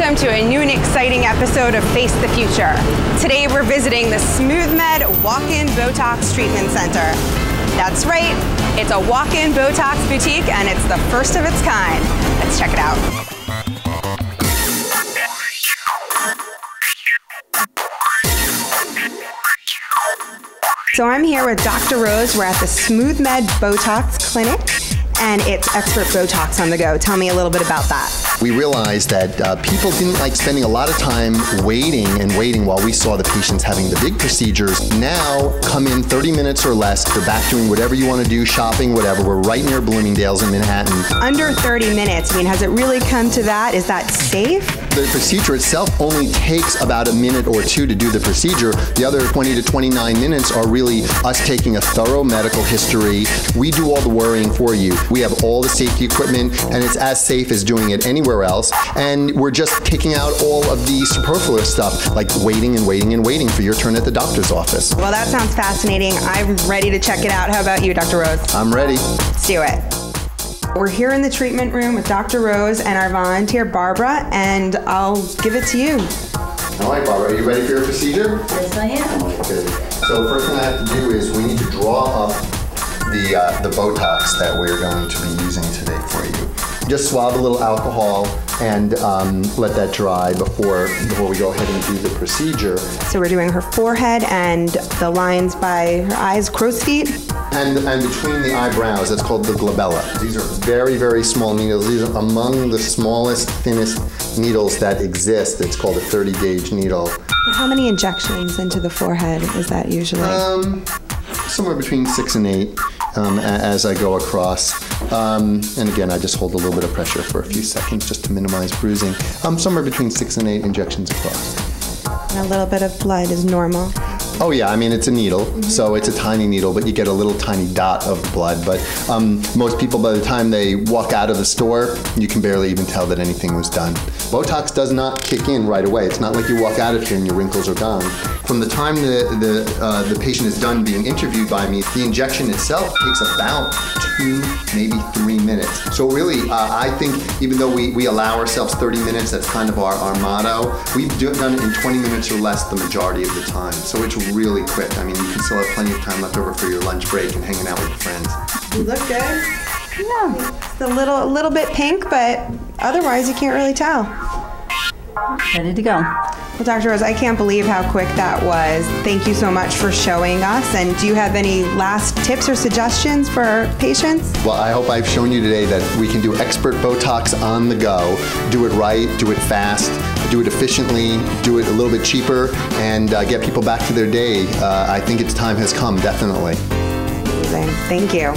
Welcome to a new and exciting episode of Face the Future. Today we're visiting the SmoothMed Walk-In Botox Treatment Center. That's right, it's a walk-in Botox boutique and it's the first of its kind. Let's check it out. So I'm here with Dr. Rose. We're at the SmoothMed Botox Clinic, and it's expert Botox on the go. Tell me a little bit about that. We realized that people didn't like spending a lot of time waiting while we saw the patients having the big procedures. Now, come in 30 minutes or less. They're back doing whatever you want to do, shopping, whatever. We're right near Bloomingdale's in Manhattan. Under 30 minutes, I mean, has it really come to that? Is that safe? The procedure itself only takes about a minute or two to do the procedure. The other 20 to 29 minutes are really us taking a thorough medical history. We do all the worrying for you. We have all the safety equipment, and it's as safe as doing it anywhere else. And we're just taking out all of the superfluous stuff, like waiting and waiting and waiting for your turn at the doctor's office. Well, that sounds fascinating. I'm ready to check it out. How about you, Dr. Rose? I'm ready. Let's do it. We're here in the treatment room with Dr. Rose and our volunteer, Barbara, and I'll give it to you. All right, Barbara, are you ready for your procedure? Yes, I am. Good. So first thing I have to do is we need to draw up the Botox that we're going to be using today for you. Just swab a little alcohol and let that dry before we go ahead and do the procedure. So we're doing her forehead and the lines by her eyes, crow's feet. And between the eyebrows, that's called the glabella. These are very, very small needles. These are among the smallest, thinnest needles that exist. It's called a 30-gauge needle. How many injections into the forehead is that usually? Somewhere between 6 and 8 as I go across. And again, I just hold a little bit of pressure for a few seconds just to minimize bruising. Somewhere between 6 and 8 injections across. And a little bit of blood is normal. Oh yeah, I mean it's a needle, so it's a tiny needle, but you get a little tiny dot of blood. But most people, by the time they walk out of the store, you can barely even tell that anything was done. Botox does not kick in right away. It's not like you walk out of here and your wrinkles are gone. From the time the patient is done being interviewed by me, the injection itself takes about 2, maybe 3 minutes. So really, I think even though we allow ourselves 30 minutes, that's kind of our motto, we've done it in 20 minutes or less the majority of the time. So it's really quick. I mean, you can still have plenty of time left over for your lunch break and hanging out with your friends. You look good. Yeah, it's a little bit pink, but otherwise you can't really tell. Ready to go. Well, Dr. Rose, I can't believe how quick that was. Thank you so much for showing us. And do you have any last tips or suggestions for patients? Well, I hope I've shown you today that we can do expert Botox on the go. Do it right, do it fast, do it efficiently, do it a little bit cheaper, and get people back to their day. I think its time has come, definitely. Amazing. Thank you.